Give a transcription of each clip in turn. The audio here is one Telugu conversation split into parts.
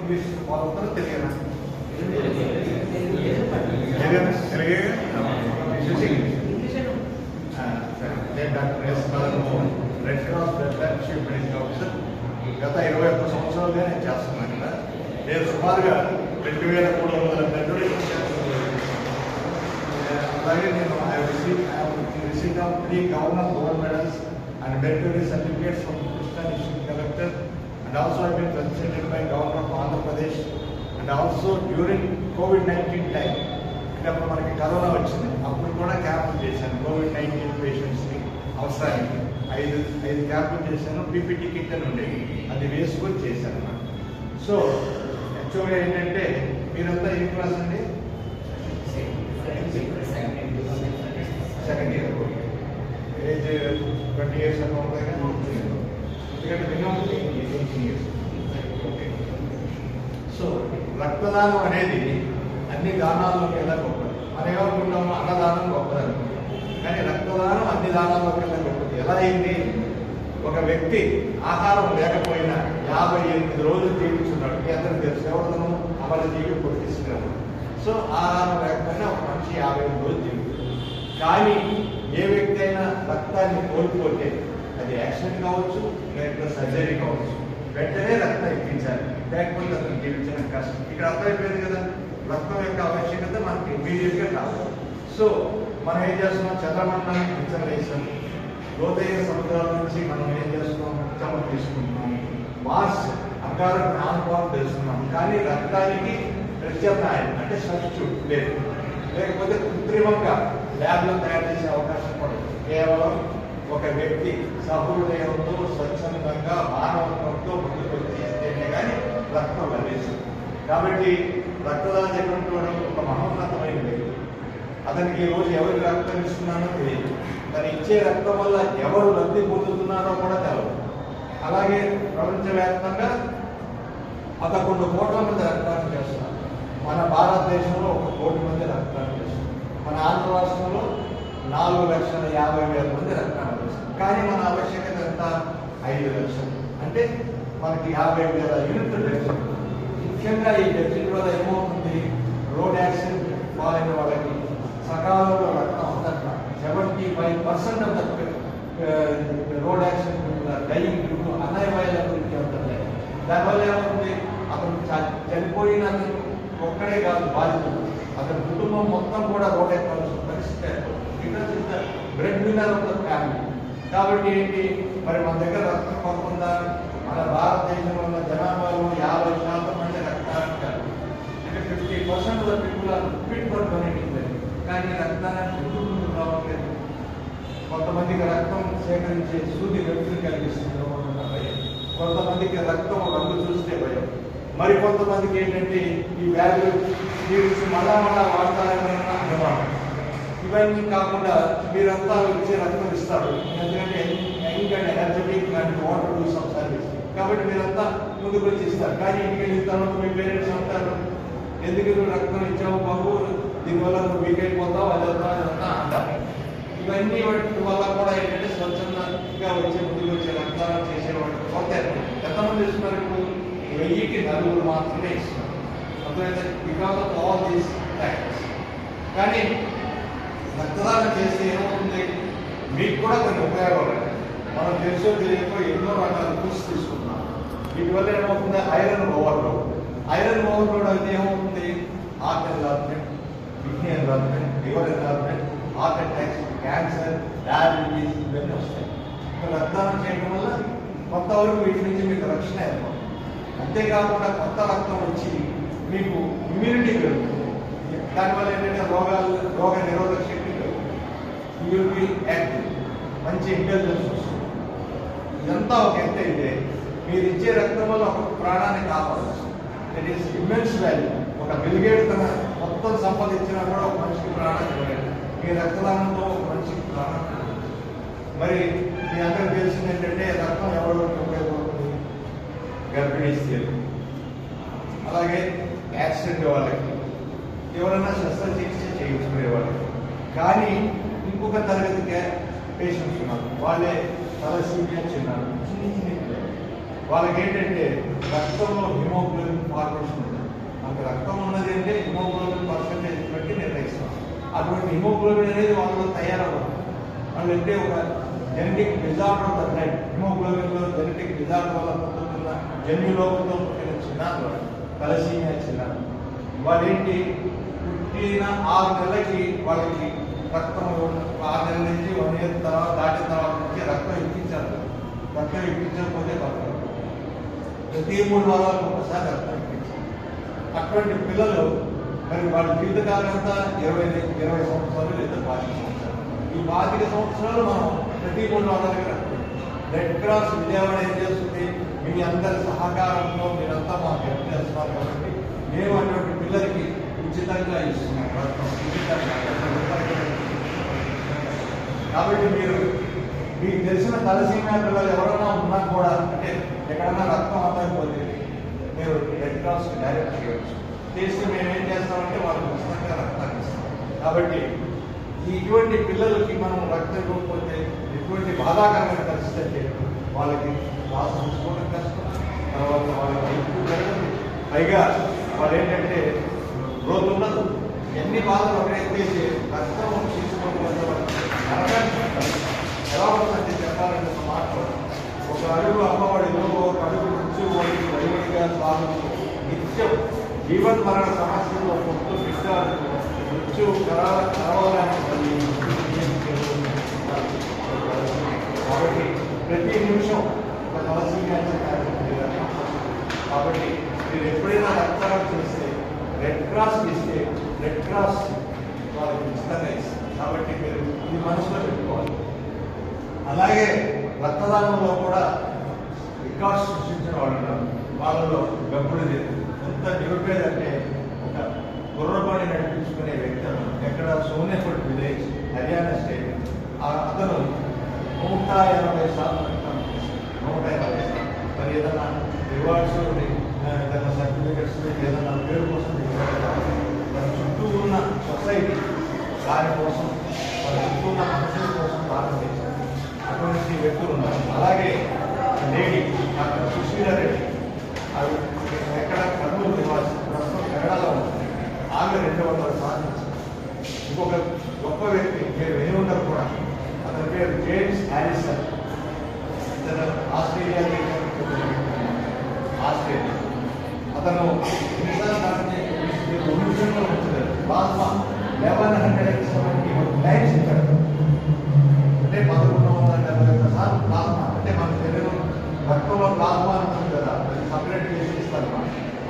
ఇంగ్లీష్ వాళ్ళందరూ తెలియనా? నేను doctor yes Madan Mohan, red cross blood bank chief medical officer. గత 21 సంవత్సరాలుగా నేను చేస్తున్నాను కదా. నేను సుమారుగా 2300 అలాగే నేను receipt of 3 governor gold medals and meritorious certificates from Krishna District Collector, and also I have been consulted by Governor of Andhra Pradesh, and also during COVID-19 time, అప్పుడు మనకి కరోనా వచ్చింది, అప్పుడు కూడా క్యాంపులు చేశాను. COVID-19 పేషెంట్స్ని అవసరానికి 5 క్యాంపులు చేశాను. పీపీటీ కిట్ అని ఉండేది, అది వేసుకొని చేశాను. సో యాక్చువల్గా ఏంటంటే మీరంతా ఏ క్లాస్ అండి? Second year. ఏజ్ 20 years అట్లా ఉంటాయి కానీ ఎందుకంటే మినిమం 18 years. ఓకే. సో రక్తదానం అనేది అన్ని దానాల్లోకి వెళ్ళా గొప్పది. మనం ఏమనుకుంటాము, అన్నదానం గొప్పది అనుకుంటాం, కానీ రక్తదానం అన్ని దానాల్లోకి వెళ్ళా గొప్పది. ఎలా అయింది? ఒక వ్యక్తి ఆహారం లేకపోయినా 58 రోజులు జీవించున్నాడు. మీ అందరికీ తెలుసు, ఎవరిదను అమరజీవి పొట్టిస్తున్నాడు. సో ఆహారం లేకపోయినా ఒక మనిషి 58 రోజులు జీవించాడు. కానీ ఏ వ్యక్తి అయినా రక్తాన్ని కోల్పోతే, అది యాక్సిడెంట్ కావచ్చు, లేకపోతే సర్జరీ కావచ్చు, వెంటనే రక్తం ఎక్కించాలి, లేకపోతే అతను జీవించడం కష్టం. ఇక్కడ అర్థమైపోయింది కదా, రక్తం యొక్క ఆవశ్యకత మనకి ఇమీడియట్గా కావాలి. సో మనం ఏం చేస్తున్నాం, చంద్రమండలానికి పిచ్చలు వేసాం, లోతైన సముద్రాల నుంచి మనం ఏం చేస్తున్నాం, చెమట తీసుకుంటున్నాం, మార్స్ అంగారం నాన్ తెలుస్తున్నాం. కానీ రక్తానికి ప్రత్యామ్నాయం అంటే సబ్స్టిట్యూట్ లేదు, లేకపోతే కృత్రిమంగా ల్యాబ్లో తయారు చేసే అవకాశం పడదు. కేవలం ఒక వ్యక్తి సహృదయంతో స్వచ్ఛందంగా మానవత్వంతో ముందుకు వచ్చేస్తేనే కానీ రక్తం లభిస్తుంది. కాబట్టి రక్తదానం చేసినటువంటి ఒక మహోన్నతమైన వ్యక్తి, అతనికి ఈ రోజు ఎవరికి రక్తం ఇస్తున్నానో తెలియదు, తను ఇచ్చే రక్తం వల్ల ఎవరు లబ్ధి పొందుతున్నారో కూడా తెలవదు. అలాగే ప్రపంచవ్యాప్తంగా 11 కోట్ల మంది రక్తదానం చేస్తున్నారు. మన భారతదేశంలో 1 కోటి మంది రక్తదానం చేస్తున్నారు. మన ఆంధ్ర రాష్ట్రంలో 4,50,000 మంది రక్తదానం చేస్తున్నారు. కానీ మన ఆవశ్యకత ఎంత? 5 లక్షలు. అంటే మనకి 50,000 యూనిట్లు డెఫిసిట్. ముఖ్యంగా ఈ డెఫిసిట్ వల్ల ఏమవుతుంది, రోడ్ యాక్సిడెంట్ పాలైన వాళ్ళకి సకాలంలో రక్తం అందక 75% of the road accident dying due unavailable గురించి ఉంటుంది. దానివల్ల ఏమవుతుంది, అతను చనిపోయిన అతను ఒక్కడే కాదు బాధితుడు, అతని కుటుంబం మొత్తం కూడా రోడ్ ఎక్కాల్సిన పరిస్థితి. Because is the bread winner of the family. కాబట్టి ఏంటి, మరి మన దగ్గర రక్తం కొనుక్కుందా? మన భారతదేశంలో ఉన్న జనాభాలో 50% మంది రక్తాన్ని కాదు, అంటే 50% of the people are fit for donating. కానీ రక్తాన్ని ఎందుకు రావట్లేదు? కొంతమందికి రక్తం సేకరించే సూది వ్యక్తులు కలిగిస్తుంది భయం, కొంతమందికి రక్తం రంగు చూస్తే భయం, మరి కొంతమందికి ఏంటంటే ఈ వ్యాధులు తీర్చి మళ్ళా వాడతారని అనుమానం. ఇవన్నీ కాకుండా మీరంతా వచ్చే రక్తం ఇస్తారు, ఎందుకంటే young and energetic and water do some service. కాబట్టి మీరంతా ముందుకు వచ్చి ఇస్తారు. కానీ ఇంటికి వెళ్ళిన తర్వాత మీ పేరెంట్స్ అంటారు, ఎందుకు నువ్వు రక్తం ఇచ్చావు బాబు, దీనివల్ల నువ్వు వీక్ అయిపోతావు, అదంతా అంటారు. ఇవన్నీ వాటి వల్ల కూడా ఏంటంటే స్వచ్ఛందంగా వచ్చే ముందుకు వచ్చే రక్తదానం చేసేవాళ్ళు కొత్త ఎంతమంది ఇస్తున్నారు? ఇప్పుడు 1000కి 4 మాత్రమే ఇస్తున్నారు. అందుకైతే because of all these factors. కానీ రక్తదానం చేస్తే ఏమవుతుంది, మీకు కూడా కొన్ని ఉపయోగాలు. మనం తెలుసో తెలియకో ఎన్నో రకాల ఫుడ్స్ తీసుకుంటున్నాం. వీటి వల్ల ఏమవుతుంది, ఐరన్ ఓవర్లోడ్. ఐరన్ ఓవర్లోడ్ అయితే ఏమవుతుంది, heart enlargement, kidney enlargement, liver enlargement, heart attacks, cancer, diabetes ఇవన్నీ వస్తాయి. రక్తదానం చేయడం వల్ల కొంతవరకు వీటి నుంచి మీకు రక్షణ ఏర్పడుతుంది. అంతేకాకుండా కొత్త రక్తం వచ్చి మీకు ఇమ్యూనిటీ పెరుగుతుంది. దానివల్ల ఏంటంటే రోగ నిరోధక శక్తి పెరుగుతుంది. యూ విల్ బి యాక్టివ్, మంచి ఇంటెలిజెన్స్ వస్తుంది. ఇదంతా ఒక ఎత్తు అయితే మీరు ఇచ్చే రక్తం వల్ల ఒక ప్రాణాన్ని కాపాడవచ్చు. It is immense value. ఒక బిల్గేట్ తన మొత్తం సంపాదించినా కూడా ఒక మనిషికి ప్రాణాన్ని ఇవ్వలేదు. మీ రక్తదానంతో ఒక మనిషికి ప్రాణం. మరి మీ అందరికి తెలిసింది ఏంటంటే రక్తం ఎవరికి ఉపయోగపడుతుంది, గర్భిణీ స్త్రీలు, అలాగే యాక్సిడెంట్ వాళ్ళకి, ఎవరైనా శస్త్రచికిత్స చేయించుకునే వాళ్ళకి. కానీ ఇంకొక తరగతి పేషెంట్స్ ఉన్నారు, వాళ్ళే తలసీమియా చిన్నారు, చిన్న చిన్న వాళ్ళకి ఏంటంటే రక్తంలో హిమోగ్లోబిన్ ఫార్మేషన్ రక్తం ఉన్నది అంటే హిమోగ్లోబిన్ పర్సెంటేజ్ బట్టి నిర్ణయిస్తాం. అటువంటి హిమోగ్లోబిన్ అనేది వాళ్ళు తయారవ్వదు. వాళ్ళు అంటే ఒక genetic disorder of the blood, హిమోగ్లోబిన్లో జెనెటిక్ డిజార్డర్ వల్ల పుట్టుతున్న జన్యులోపంతో పుట్టిన చిన్నారులు తలసీమియా చిన్నారులు. వాళ్ళేంటి పుట్టిన 6 నెలలకి వాళ్ళకి రక్తం 6 నెలల నుంచి 1 ఇయర్ తర్వాత దాటిన తర్వాత నుంచి రక్తం ఎక్కించారు. రక్తం ఎక్కించకపోతే బతకరు. ప్రతి 3 వారాలకు ఒకసారి రక్తం ఎక్కించారు. అటువంటి పిల్లలు మరి వాళ్ళ జీవితకాలం అంతా 20 సంవత్సరాలు లేదా 25 సంవత్సరాలు. ఈ 25 సంవత్సరాలు మనం ప్రతి 3 వారాలకి రక్తం. రెడ్ క్రాస్ విజయవాడ ఏం చేస్తుంది, మీ అందరి సహకారంలో మీరంతా మాకు హెల్ప్ చేస్తున్నారు కాబట్టి మేము అటువంటి పిల్లలకి ఉచితంగా ఇస్తున్నాం రక్తం. కాబట్టి మీకు తెలిసిన తలసీమియా పిల్లలు ఎవరైనా ఉన్నా కూడా, అంటే ఎక్కడన్నా రక్తం అందకపోతే మీరు రెడ్ క్రాస్కి డైరెక్ట్ చేయవచ్చు. చేసి మేమేం చేస్తామంటే వాళ్ళకి ఉచితంగా రక్తాన్ని ఇస్తాం. కాబట్టి ఇటువంటి పిల్లలకి మనం రక్తం ఇవ్వకపోతే ఎటువంటి బాధాకరమైన పరిస్థితి అంటే వాళ్ళకి శ్వాస తీసుకోవడం కష్టం, తర్వాత వాళ్ళకి ఎక్కువ జరగదు, పైగా వాళ్ళు ఏంటంటే గ్రోత్ ఉండదు. ఎన్ని బాధలు ఒకటైతే రక్తం తీసుకోవడం వల్ల ఎలా ఉంటుందంటే చెప్పాలంటే ఒక మాట, ఒక అడుగు అమ్మవాడిలో ఒక అడుగు నుంచి వాడికి వడివడిగా సాగు నిత్యం జీవన మరణ సమస్యలో పొత్తు బిడ్డ మృత్యు కలవాలని. కాబట్టి ప్రతి నిమిషం ఒక తలసీమియా కాబట్టి మీరు ఎప్పుడైనా రక్తదానం చేస్తే రెడ్ క్రాస్ ఇస్తే రెడ్ క్రాస్ వాళ్ళకి ఉచితంగా ఇస్తారు. కాబట్టి మీరు ఇది మనసులో పెట్టుకోవాలి. అలాగే రక్తదానంలో కూడా రికార్డ్స్ సృష్టించిన వాళ్ళు ఉన్నారు. వాళ్ళలో గప్పుడు ఎంత నిరుపేదంటే ఒక గుర్రపాణి నడిపించుకునే వ్యక్తి ఎక్కడ సోనేపట్ విలేజ్ హర్యానా స్టేట్, అతను 180 సార్లు రక్తం 180 సార్లు. మరి ఏదైనా రివార్డ్స్ ఏదైనా సర్టిఫికెట్స్ ఏదైనా పేరు కోసం దాని చుట్టూ ఉన్న సొసైటీ దానికోసం వాళ్ళ చుట్టూ ఉన్న మనుషుల కోసం ప్రారంభించారు. అటువంటి వ్యక్తులు ఉన్నారు. అలాగే లేడీ డాక్టర్ సుశీల రెడ్డి, అవి ఎక్కడ కర్నూలు నివాసి, ప్రస్తుతం కేరళలో ఉంటుంది. ఆమె 200 సార్లు. ఇంకొక గొప్ప వ్యక్తి పేరు విని ఉంటారు కూడా, అతని పేరు జేమ్స్ హ్యారిసన్. ఇతను ఆస్ట్రేలియా అతను నిమిషంలో ఉంచలేదు. ప్లాస్మా 1170 టైమ్స్ ఇచ్చాడు. అంటే 1171 సార్లు ప్లాస్మా. అంటే మన శరీరం రక్తంలో ప్లాస్మా ఉంటుంది కదా, అది సపరేట్ చేసి ఇస్తారు.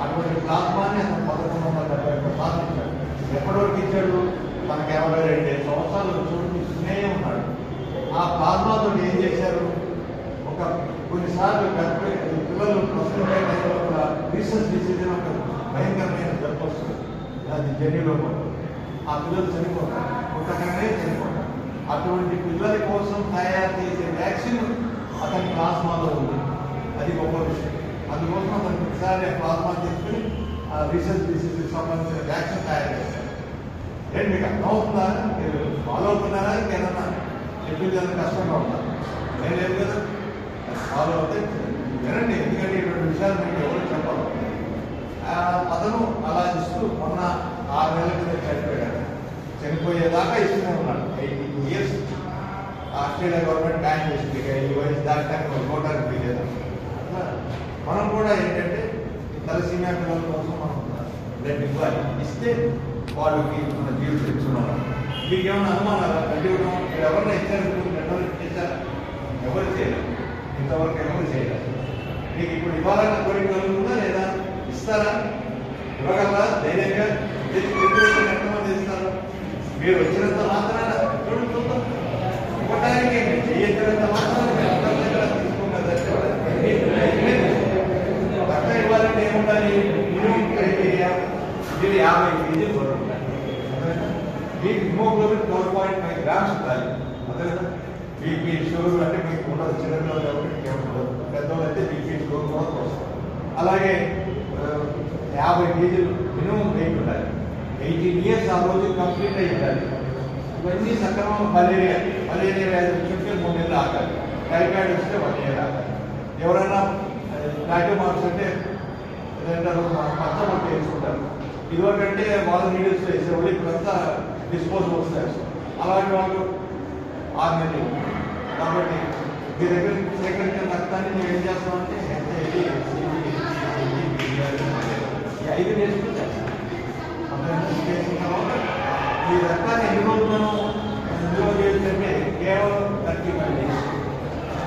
అటువంటి ప్లాస్మాని అతను 1171 సార్లు ఇచ్చాడు. ఎప్పటి వరకు ఇచ్చాడు? మనకు 82 సంవత్సరాలు చూపిస్తూనే ఉన్నాడు. ఆ ప్లాస్మాతో ఏం చేశారు? కొన్నిసార్లు పిల్లలు ప్రస్తుత రీసెర్చ్ డిసీజ్ ఒక భయంకరమైన జబ్బు వస్తుంది, అది జన్యులోపం. ఆ పిల్లలు చనిపోతారు, పుట్టకనే చనిపోతారు. అటువంటి పిల్లల కోసం తయారు చేసే వ్యాక్సిన్ అతని ప్లాస్మాలో ఉంది. అది గొప్ప విషయం. అందుకోసం అతను ఒకసారి ప్లాస్మా తీసుకుని ఆ రీసెర్చ్ డిసీజ్కి సంబంధించిన వ్యాక్సిన్ తయారు చేస్తారు. ఏంటి మీకు అర్థమవుతుందా? మీరు ఫాలో అవుతున్నారా? ఇంకేదన్నా చెప్పింది కష్టంగా ఉంటారు. నేను లేదు కదా, ఫాలో అవుతే వినండి. ఎందుకంటే ఇటువంటి విషయాలు మీకు ఎవరు చెప్పరు. అతను అలా ఇస్తూ మొన్న 6 నెలల కింద చనిపోయాడు. చనిపోయేదాకా ఇస్తూనే ఉన్నాడు. 82 years. ఆస్ట్రేలియా గవర్నమెంట్ బ్యాన్ చేసింది. ఈ వయసు దాటాక ఓటానికి వీలేదు. అట్లా మనం కూడా ఏంటంటే తలసీమియా పిల్లల కోసం మనం బ్లడ్ ఇవ్వాలి. ఇస్తే వాళ్ళకి మన జీవితం ఇచ్చున్నాం. మీకు ఏమైనా అనుమానాలు బ్లడ్ ఇవ్వడం ఎవరైనా ఇచ్చారు? నెట్వర్క్ ఇచ్చారా? ఎవరు చేయలేదు. ఇంతవరకు ఎవరు చేయలేదు. మీకు ఇప్పుడు ఇవ్వాలన్న కోరిక కలుగుతుందా లేదా? ఇస్తారా? ఇవ్వగలరా? ధైర్యంగా ఎంతమంది ఇస్తారు? మీరు వచ్చినంత మాత్రాన చూద్దాం. ఇవ్వడానికి చేయనంత మాత్రాన రక్తం ఇవ్వాలంటే ఏముండాలి? మినిమం క్రైటీరియా మీరు 50 kg ఉండాలి. మీకు హిమోగ్లోబిన్ 4.5 grams ఉండాలి. అదే బీపీ షుగర్ అంటే మీకు ఉండదు. చిన్నపిల్లలు కాబట్టి ఉండదు. పెద్దవాళ్ళు అయితే బీపీ షుగర్ కూడా వస్తుంది. అలాగే 50 kg మినిమం వెయిట్ ఉండాలి. 18 years ఆ రోజు కంప్లీట్ అయి ఉండాలి. ఇవన్నీ సక్రమంగా మలేరియా వ్యాధి చుట్టూ 3 నెలలు ఆగాలి. టైఫాయిడ్ వస్తే 1 year ఆగాలి. ఎవరైనా నాట్యం మార్క్స్ అంటే ఏదంటారు, పచ్చబొట్టు వేసుకుంటారు. ఇదివరకంటే వాళ్ళ నీడిల్స్ వేసేవాళ్ళు, ఇప్పుడంతా డిస్పోజబుల్ వస్తాయి. అలాంటి వాళ్ళు 6 నెలలు. కాబట్టి మీ దగ్గర సేకరించిన రక్తాన్ని మేము ఏం చేస్తామంటే ఈ 5 డేస్లో చేస్తాం. చేసిన తర్వాత ఈ రక్తాన్ని ఎన్ని రోజులను నిల్వ చేస్తుంటే కేవలం 35 డేస్.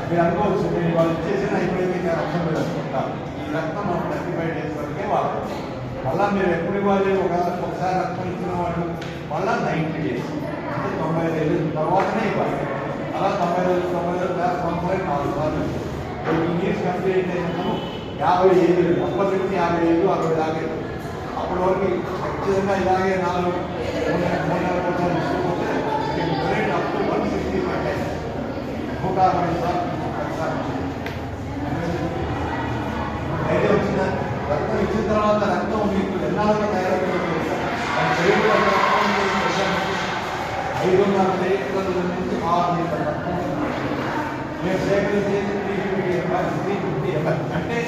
మీరు అనుకోవచ్చు నేను వాళ్ళు ఇచ్చేసిన అయిపోయింది ఇంకా రక్తం మీద అనుకుంటాను. ఈ రక్తం మనం 35 డేస్ వరకే వాడతాం. మళ్ళీ మీరు ఎప్పుడు ఇవ్వాలి? ఒకసారి రక్తం ఇచ్చిన వాళ్ళు మళ్ళీ 90 డేస్ అంటే 90 రోజుల తర్వాతనే ఇవ్వాలి. అలా 90 రోజులు 4 సార్లు 18 ఇయర్స్ కంప్లీట్ అయినాము. 50 ఏళ్ళు అప్పటి నుంచి 50 ఏళ్ళు 60 దాకా. అప్పటి వరకు ఖచ్చితంగా ఇలాగే 3 నెలల కోసం ఇష్టపోతే అప్ టు 165 టైమ్స్ 160 సార్లు అయితే వచ్చిన రక్తం ఇచ్చిన తర్వాత రక్తం మీకు ఎన్నాళ్ళుగా తయారవుతుంది? 5.5 లీటర్ల నుంచి 6 లీటర్ల రక్తం మేము సేకరించేది 350 ml. అంటే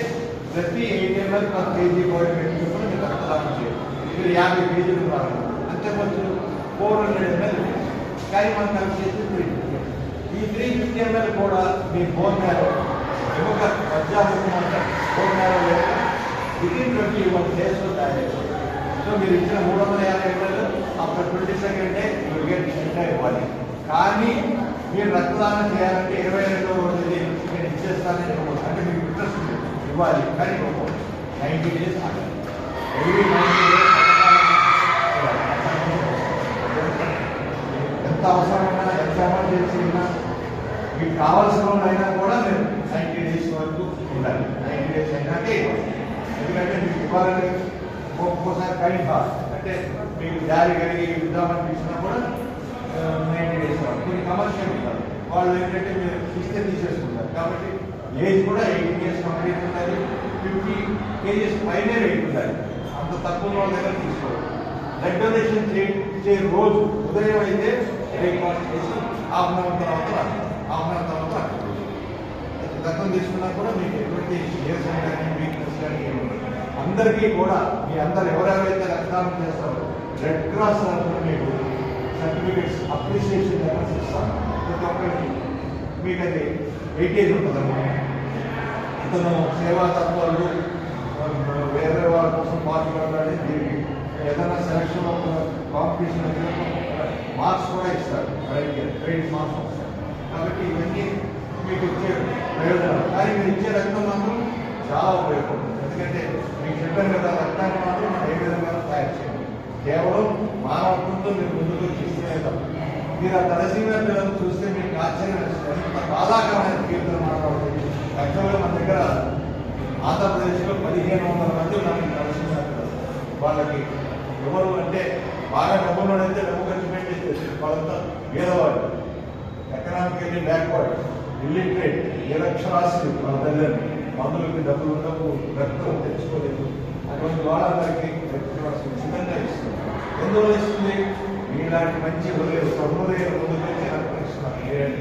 ప్రతి 8 ml per kg body weight చొప్పున మీరు రక్తదానం చేయాలి. మీరు 50 kg రావాలి అంటే కొంచెం 400 ml. కానీ మనం కలిసి చేసి 350. ఈ 350 ml కూడా మీ బోన్ మ్యారో ఎముక మధ్యాహ్నం అంటారు. బోన్ మ్యారో లేక వితిన్ 21 డేస్లో తయారు. సో మీరు ఇచ్చిన 350 ml ఆఫ్టర్ 22nd డే మీరు గెట్ ఇవ్వాలి. కానీ మీరు రక్తదానం చేయాలంటే 22వ రోజు నేను ఇచ్చేస్తానని అంటే మీకు ఇంట్రెస్ట్ ఇవ్వాలి. కానీ 90 డేస్ ఆగాలి. ఎవ్రీ 90 డేస్ ఎంత అవసరమైనా ఎంత ఎమర్జెన్సీ అయినా మీకు కావాల్సిన అయినా కూడా మీరు 90 డేస్ వరకు ఉండాలి. 90 డేస్ అయినాకే ఇవ్వాలి. ఎందుకంటే మీకు ఇవ్వాలని ఒక్కోసారి కైండ్ హార్ట్ అంటే మీకు జారీ కలిగి ఇద్దామనిపించినా కూడా 90 డేస్ వరకు. కొన్ని కమర్షియల్ ఉంటారు వాళ్ళు ఏంటంటే మీరు ఇస్తే తీసేసుకుంటారు. కాబట్టి ఏజ్ కూడా 18 ఇయర్స్ కంప్లీట్ ఉండాలి. 50 kgs పైనే వెయిట్ ఉండాలి. అంత తక్కువ వాళ్ళ దగ్గర తీసుకోవాలి. బ్లడ్ డొనేషన్ చేసే రోజు ఉదయం అయితే బ్రేక్ఫాస్ట్ చేసి హాఫ్ అన్ అవర్ తర్వాత రక్తం తీసుకున్నా కూడా మీకు ఎటువంటి నీరసం కానీ వీక్నెస్ కానీ అందరికీ కూడా మీ అందరు ఎవరెవరైతే రక్తదానం చేస్తారో రెడ్ క్రాస్ తరఫున మీకు సర్టిఫికేట్స్ అప్రిసియేషన్ లెటర్స్ ఇస్తాను. ప్రతి ఒక్కరికి మీకు అది వెయిటేజ్ ఉంటుందన్నమాట. ఇతను సేవా తత్వాలు వేరే వాళ్ళ కోసం పాల్గొనాలి. దీనికి ఏదైనా సెలక్షన్ కాంపిటీషన్ మార్క్స్ కూడా ఇస్తారు. క్రెడిట్ మార్క్స్ వస్తారు. కాబట్టి ఇవన్నీ మీకు ఇచ్చే ప్రయోజనాలు. కానీ మీరు ఇచ్చే రక్తం మాత్రం చాలా ఉపయోగపడుతుంది. ఎందుకంటే మీకు చెప్పాను కదా, రక్తాన్ని మాత్రం మనం ఏ విధంగా తయారు చేయాలి. కేవలం మానవత్వంతో మీరు ముందుకు తీసుకునే తప్ప. మీరు ఆ తలసీమియా పిల్లలు చూస్తే మీకు ఆశ్చర్యం వేస్తుంది. ఎంత బాధాకరమైన కీర్తన మాట్లాడుతుంది. యాక్చువల్గా మన దగ్గర ఆంధ్రప్రదేశ్లో 1500 మంది ఉన్నారు తలసీమియా పిల్లలు. వాళ్ళకి ఎవరు అంటే బాగా డబ్బులోనైతే డబ్బు ఖర్చు పెట్టేసి వాళ్ళంతా పేదవాళ్ళు, ఎకనామికల్లీ బ్యాక్వర్డ్, ఇల్లిటరేట్, నిరక్షరాస్యులు. వాళ్ళ దగ్గర మందులకి డబ్బులు ఉండవు, రక్తం తెచ్చుకోలేదు. అటువంటి వాళ్ళందరికీ ఉచితంగా ఇస్తుంది. ఎందువల్ల ఇస్తుంది? మీలాంటి మంచి హృదయ ముందుకు వచ్చి రక్తం ఇస్తున్నారు.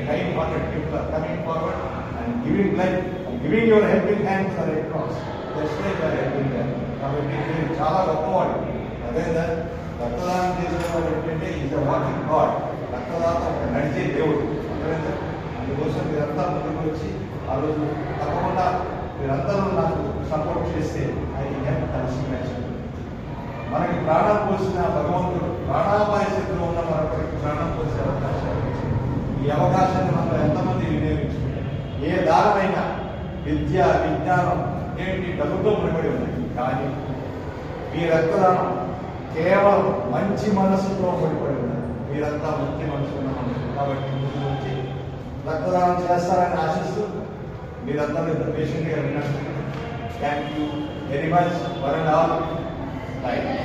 Time hearted people are coming forward and giving blood, giving your helping hand to the Red Cross. Helping hand. కాబట్టి మీరు చాలా గొప్పవాడు. అదేదా రక్తదానం చేసేవాడు ఏంటంటే ఈజ్ అ వాకింగ్ గాడ్. రక్తదాత ఒక నడిచే దేవుడు. అర్థమైందా? అందుకోసం మీరంతా ముందుకు వచ్చి ఆ రోజు తప్పకుండా మీరందరూ నాకు సపోర్ట్ చేస్తే అది కలిసి మ్యాచ్. మనకి ప్రాణం పోసిన భగవంతుడు ప్రాణాపాయ స్థితిలో ఉన్న మరొకరికి ప్రాణం పోసే అవకాశాలు ఇచ్చింది. ఈ అవకాశాన్ని మనం ఎంతమంది వినియోగించుకుంటాం? ఏ దారమైనా విద్య, విజ్ఞానం ఏంటి డబ్బుతో ముడిపడి ఉన్నాయి. కానీ మీ రక్తదానం కేవలం మంచి మనసుతో ముడిపడి ఉన్నది. మీరంతా మంచి మనసు ఉన్న మనుషులు. కాబట్టి ముందు వచ్చి రక్తదానం చేస్తారని ఆశిస్తూ మీరందరూ ఇంత పేషెంట్గా విన్నారు. Thank you very much. One and all. Thank you.